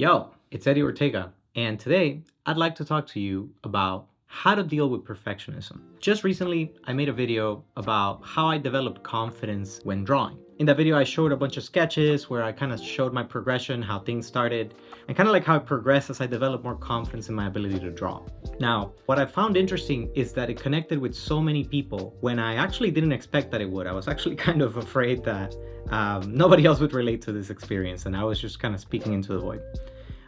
Yo, it's Eddie Ortega, and today I'd like to talk to you about how to deal with perfectionism. Just recently, I made a video about how I developed confidence when drawing. In that video, I showed a bunch of sketches where I kind of showed my progression, how things started, and kind of like how it progressed as I developed more confidence in my ability to draw. Now, what I found interesting is that it connected with so many people when I actually didn't expect that it would. I was actually kind of afraid that nobody else would relate to this experience, and I was just kind of speaking into the void.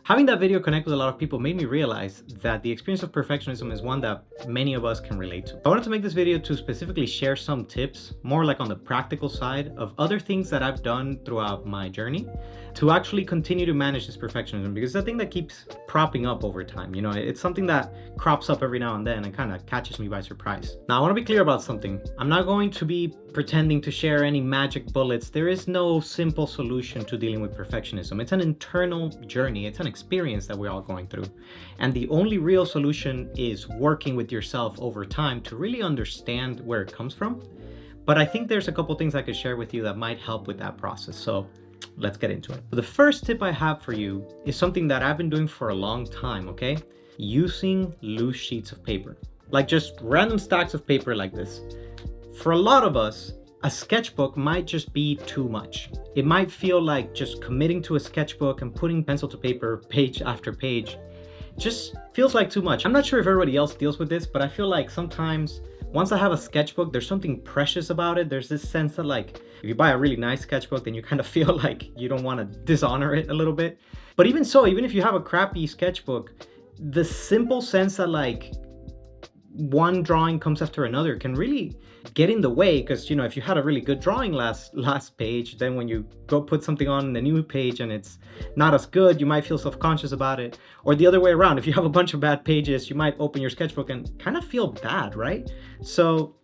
Having that video connect with a lot of people made me realize that the experience of perfectionism is one that many of us can relate to. I wanted to make this video to specifically share some tips, more like on the practical side, of other things that I've done throughout my journey to actually continue to manage this perfectionism, because it's a thing that keeps propping up over time. You know, it's something that crops up every now and then and kind of catches me by surprise. Now, I want to be clear about something. I'm not going to be pretending to share any magic bullets. There is no simple solution to dealing with perfectionism. It's an internal journey. It's an experience that we're all going through. And the only real solution is working with yourself over time to really understand where it comes from. But I think there's a couple things I could share with you that might help with that process. So let's get into it. The first tip I have for you is something that I've been doing for a long time, okay? Using loose sheets of paper. Like just random stacks of paper like this. For a lot of us, a sketchbook might just be too much. It might feel like just committing to a sketchbook and putting pencil to paper page after page just feels like too much. I'm not sure if everybody else deals with this, but I feel like sometimes once I have a sketchbook, there's something precious about it. There's this sense that like, if you buy a really nice sketchbook, then you kind of feel like you don't want to dishonor it a little bit. But even so, even if you have a crappy sketchbook, the simple sense that like one drawing comes after another can really get in the way, because you know, if you had a really good drawing last page, then when you go put something on the new page and it's not as good, you might feel self-conscious about it. Or the other way around, if you have a bunch of bad pages, you might open your sketchbook and kind of feel bad, right? So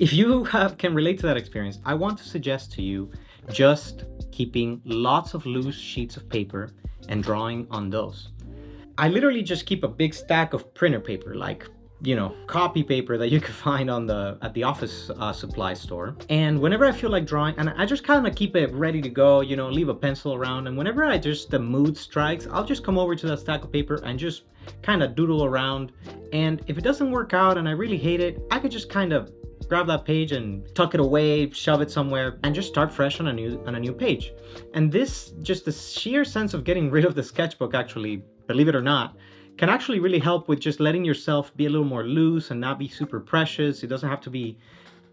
if you can relate to that experience, I want to suggest to you just keeping lots of loose sheets of paper and drawing on those. I literally just keep a big stack of printer paper, like, you know, copy paper that you can find at the office supply store. And whenever I feel like drawing, and I just kind of keep it ready to go, you know, leave a pencil around. And whenever the mood strikes, I'll just come over to that stack of paper and just kind of doodle around. And if it doesn't work out and I really hate it, I could just kind of grab that page and tuck it away, shove it somewhere, and just start fresh on a new page. And this, just the sheer sense of getting rid of the sketchbook, actually, believe it or not, can actually really help with just letting yourself be a little more loose and not be super precious. It doesn't have to be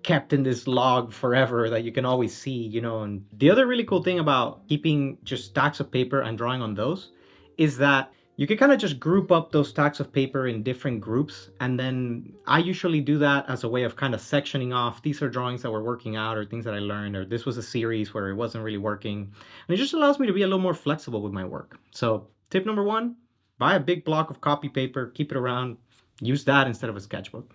kept in this log forever that you can always see, you know. And the other really cool thing about keeping just stacks of paper and drawing on those is that you can kind of just group up those stacks of paper in different groups. And then I usually do that as a way of kind of sectioning off. These are drawings that were working out, or things that I learned, or this was a series where it wasn't really working. And it just allows me to be a little more flexible with my work. So tip number one, buy a big block of copy paper, keep it around, use that instead of a sketchbook.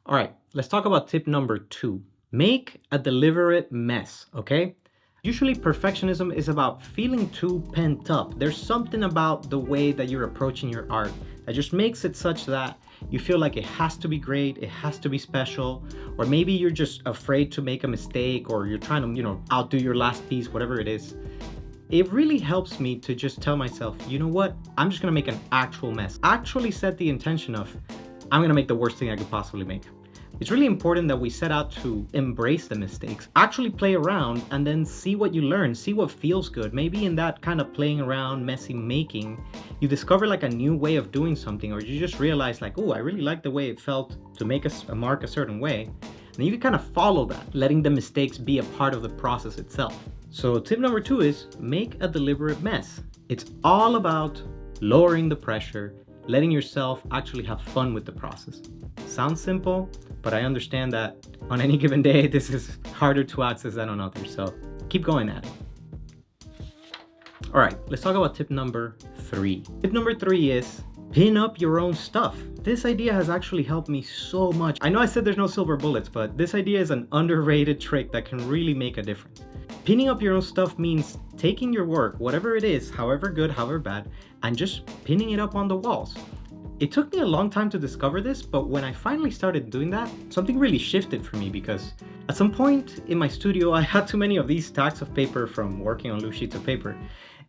All right, let's talk about tip number two. Make a deliberate mess, okay? Usually perfectionism is about feeling too pent up. There's something about the way that you're approaching your art that just makes it such that you feel like it has to be great, it has to be special, or maybe you're just afraid to make a mistake, or you're trying to, you know, outdo your last piece, whatever it is. It really helps me to just tell myself, you know what? I'm just gonna make an actual mess. Actually set the intention of, I'm gonna make the worst thing I could possibly make. It's really important that we set out to embrace the mistakes, actually play around, and then see what you learn, see what feels good. Maybe in that kind of playing around, messy making, you discover like a new way of doing something, or you just realize like, oh, I really like the way it felt to make a mark a certain way. And you can kind of follow that, letting the mistakes be a part of the process itself. So tip number two is make a deliberate mess. It's all about lowering the pressure, letting yourself actually have fun with the process. Sounds simple, but I understand that on any given day, this is harder to access than on others. So keep going at it. All right, let's talk about tip number three. Tip number three is pin up your own stuff. This idea has actually helped me so much. I know I said there's no silver bullets, but this idea is an underrated trick that can really make a difference. Pinning up your own stuff means taking your work, whatever it is, however good, however bad, and just pinning it up on the walls. It took me a long time to discover this, but when I finally started doing that, something really shifted for me, because at some point in my studio, I had too many of these stacks of paper from working on loose sheets of paper.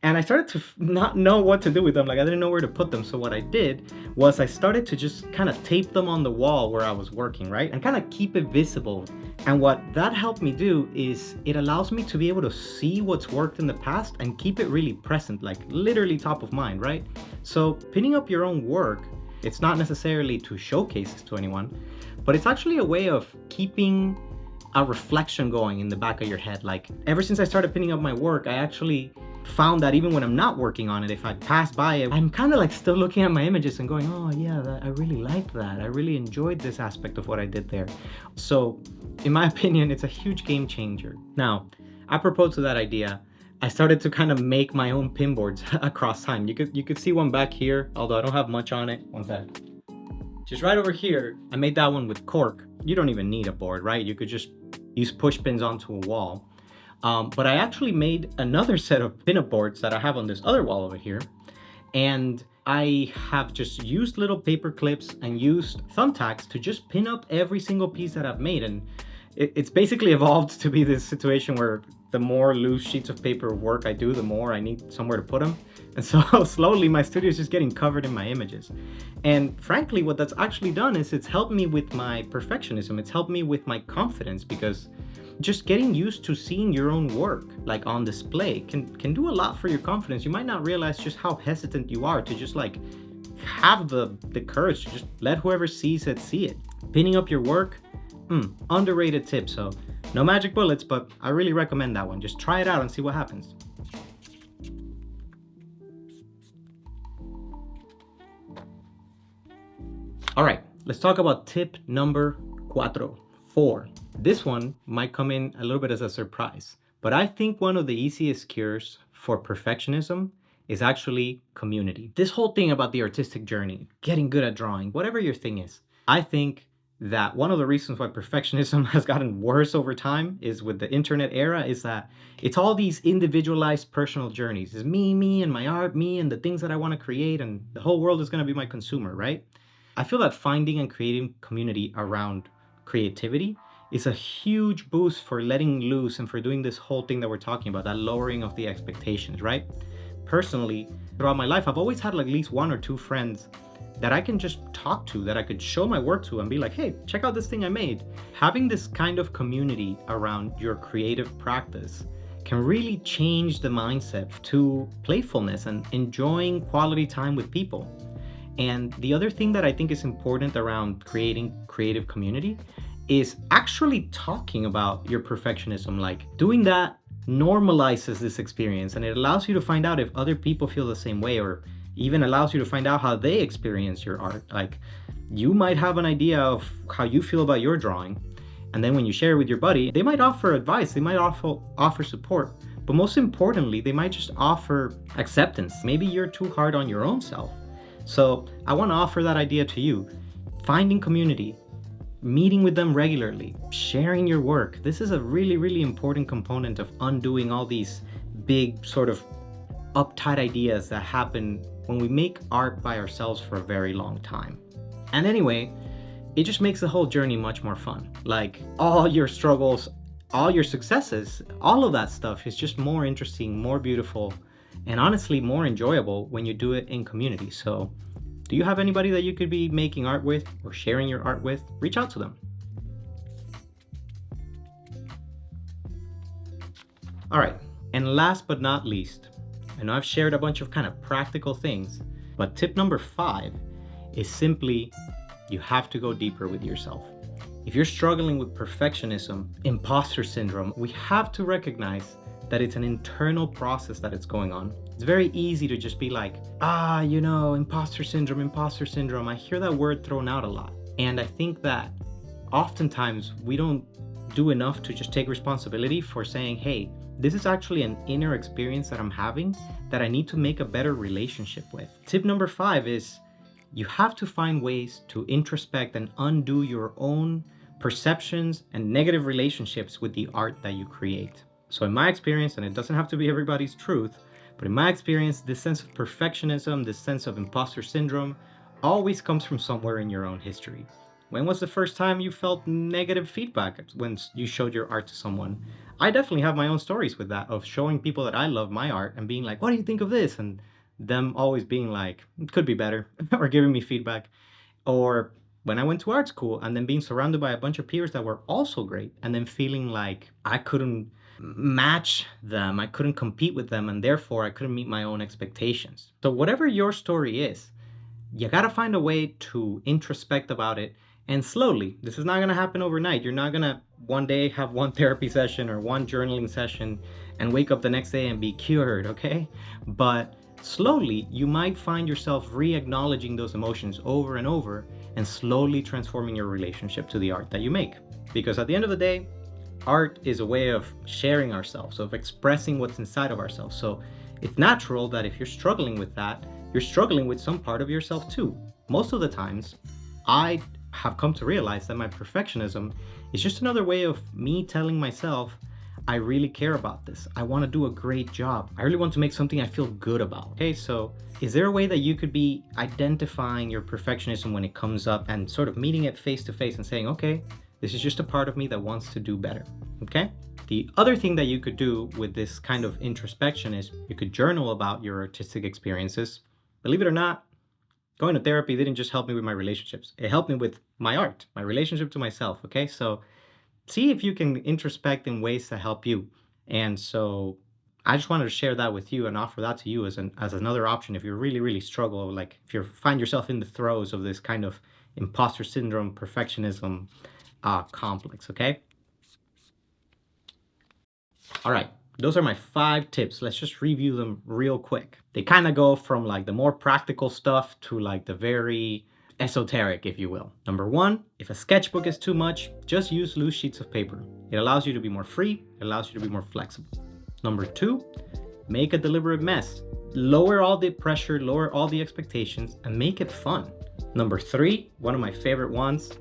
And I started to not know what to do with them. Like I didn't know where to put them. So what I did was I started to just kind of tape them on the wall where I was working, right? And kind of keep it visible. And what that helped me do is it allows me to be able to see what's worked in the past and keep it really present, like literally top of mind, right? So pinning up your own work, it's not necessarily to showcase this to anyone, but it's actually a way of keeping a reflection going in the back of your head. Like ever since I started pinning up my work, I actually found that even when I'm not working on it, if I pass by it, I'm kind of like still looking at my images and going, oh yeah, I really liked that. I really enjoyed this aspect of what I did there. So in my opinion, it's a huge game changer. Now, apropos to that idea, I started to kind of make my own pin boards across time. You could see one back here, although I don't have much on it. One sec. Just right over here, I made that one with cork. You don't even need a board, right? You could just use push pins onto a wall. But I actually made another set of pin-up boards that I have on this other wall over here. And I have just used little paper clips and used thumbtacks to just pin up every single piece that I've made. And it's basically evolved to be this situation where the more loose sheets of paper work I do, the more I need somewhere to put them. And so slowly my studio is just getting covered in my images. And frankly, what that's actually done is it's helped me with my perfectionism. It's helped me with my confidence, because just getting used to seeing your own work like on display can do a lot for your confidence. You might not realize just how hesitant you are to just like have the courage to just let whoever sees it see it. Pinning up your work, underrated tip. So no magic bullets, but I really recommend that one. Just try it out and see what happens. All right, let's talk about tip number 4. This one might come in a little bit as a surprise, but I think one of the easiest cures for perfectionism is actually community. This whole thing about the artistic journey, getting good at drawing, whatever your thing is, I think that one of the reasons why perfectionism has gotten worse over time is with the internet era is that it's all these individualized personal journeys. It's me and my art, me and the things that I want to create, and the whole world is going to be my consumer, right? I feel that finding and creating community around creativity is a huge boost for letting loose and for doing this whole thing that we're talking about, that lowering of the expectations, right? Personally, throughout my life, I've always had like at least 1 or 2 friends that I can just talk to, that I could show my work to and be like, hey, check out this thing I made. Having this kind of community around your creative practice can really change the mindset to playfulness and enjoying quality time with people. And the other thing that I think is important around creating creative community is actually talking about your perfectionism. Like doing that normalizes this experience, and it allows you to find out if other people feel the same way, or even allows you to find out how they experience your art. Like you might have an idea of how you feel about your drawing, and then when you share it with your buddy, they might offer advice, they might offer support, but most importantly, they might just offer acceptance. Maybe you're too hard on your own self. So I want to offer that idea to you. Finding community, meeting with them regularly, sharing your work. This is a really, really important component of undoing all these big sort of uptight ideas that happen when we make art by ourselves for a very long time. And anyway, it just makes the whole journey much more fun. Like all your struggles, all your successes, all of that stuff is just more interesting, more beautiful, and honestly more enjoyable when you do it in community. So do you have anybody that you could be making art with or sharing your art with? Reach out to them. All right, and last but not least, I know I've shared a bunch of kind of practical things, but tip number 5 is simply you have to go deeper with yourself. If you're struggling with perfectionism, imposter syndrome, we have to recognize that it's an internal process that it's going on. It's very easy to just be like, imposter syndrome. I hear that word thrown out a lot. And I think that oftentimes we don't do enough to just take responsibility for saying, hey, this is actually an inner experience that I'm having that I need to make a better relationship with. Tip number 5 is you have to find ways to introspect and undo your own perceptions and negative relationships with the art that you create. So in my experience, and it doesn't have to be everybody's truth, but in my experience, this sense of perfectionism, this sense of imposter syndrome always comes from somewhere in your own history. When was the first time you felt negative feedback when you showed your art to someone? I definitely have my own stories with that, of showing people that I love my art and being like, what do you think of this? And them always being like, it could be better, or giving me feedback. Or when I went to art school and then being surrounded by a bunch of peers that were also great, and then feeling like I couldn't match them, I couldn't compete with them, and therefore I couldn't meet my own expectations. So, whatever your story is, you gotta find a way to introspect about it. And slowly, this is not gonna happen overnight. You're not gonna one day have one therapy session or one journaling session and wake up the next day and be cured, okay? But slowly, you might find yourself re-acknowledging those emotions over and over and slowly transforming your relationship to the art that you make. Because at the end of the day, art is a way of sharing ourselves, of expressing what's inside of ourselves. So it's natural that if you're struggling with that, you're struggling with some part of yourself too. Most of the times, I have come to realize that my perfectionism is just another way of me telling myself, I really care about this. I want to do a great job. I really want to make something I feel good about. Okay, so is there a way that you could be identifying your perfectionism when it comes up and sort of meeting it face to face and saying, okay, this is just a part of me that wants to do better, okay? The other thing that you could do with this kind of introspection is you could journal about your artistic experiences. Believe it or not, going to therapy didn't just help me with my relationships. It helped me with my art, my relationship to myself, okay? So see if you can introspect in ways that help you. And so I just wanted to share that with you and offer that to you as another option if you really, really struggle, like if you find yourself in the throes of this kind of imposter syndrome, perfectionism complex, okay? All right, those are my 5 tips. Let's just review them real quick. They kind of go from like the more practical stuff to like the very esoteric, if you will. Number 1, if a sketchbook is too much, just use loose sheets of paper. It allows you to be more free, it allows you to be more flexible. Number 2, make a deliberate mess. Lower all the pressure, lower all the expectations, and make it fun. Number 3, one of my favorite ones,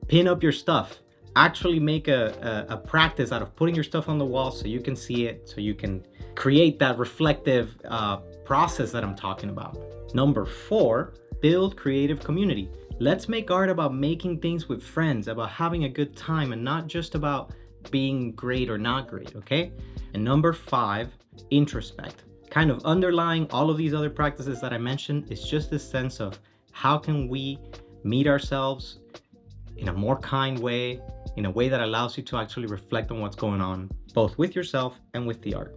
pin up your stuff. Actually make a practice out of putting your stuff on the wall so you can see it, so you can create that reflective process that I'm talking about. Number 4, build creative community. Let's make art about making things with friends, about having a good time, and not just about being great or not great, okay? And number 5, introspect. Kind of underlying all of these other practices that I mentioned is just this sense of how can we meet ourselves in a more kind way, in a way that allows you to actually reflect on what's going on, both with yourself and with the art.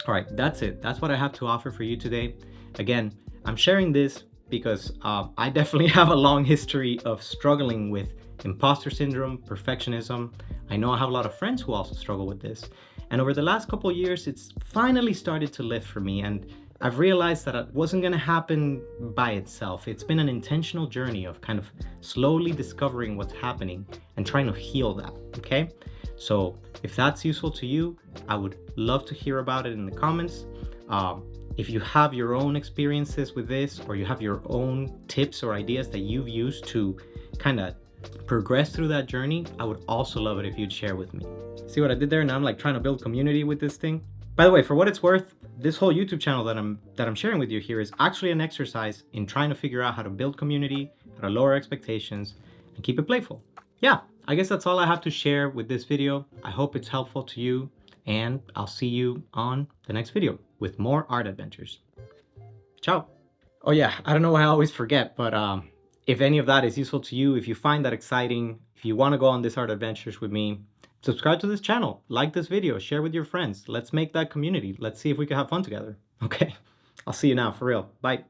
All right, that's it. That's what I have to offer for you today. Again, I'm sharing this because I definitely have a long history of struggling with imposter syndrome, perfectionism. I know I have a lot of friends who also struggle with this. And over the last couple of years, it's finally started to lift for me. And I've realized that it wasn't going to happen by itself. It's been an intentional journey of kind of slowly discovering what's happening and trying to heal that, okay? So if that's useful to you, I would love to hear about it in the comments. If you have your own experiences with this, or you have your own tips or ideas that you've used to kind of progress through that journey, I would also love it if you'd share with me. See what I did there? Now I'm like trying to build community with this thing. By the way, for what it's worth, this whole YouTube channel that I'm sharing with you here is actually an exercise in trying to figure out how to build community, how to lower expectations, and keep it playful. Yeah, I guess that's all I have to share with this video. I hope it's helpful to you, and I'll see you on the next video with more art adventures. Ciao. Oh yeah, I don't know why I always forget, but if any of that is useful to you, if you find that exciting, if you want to go on this art adventures with me, subscribe to this channel, like this video, share with your friends. Let's make that community. Let's see if we can have fun together. Okay, I'll see you now, for real. Bye.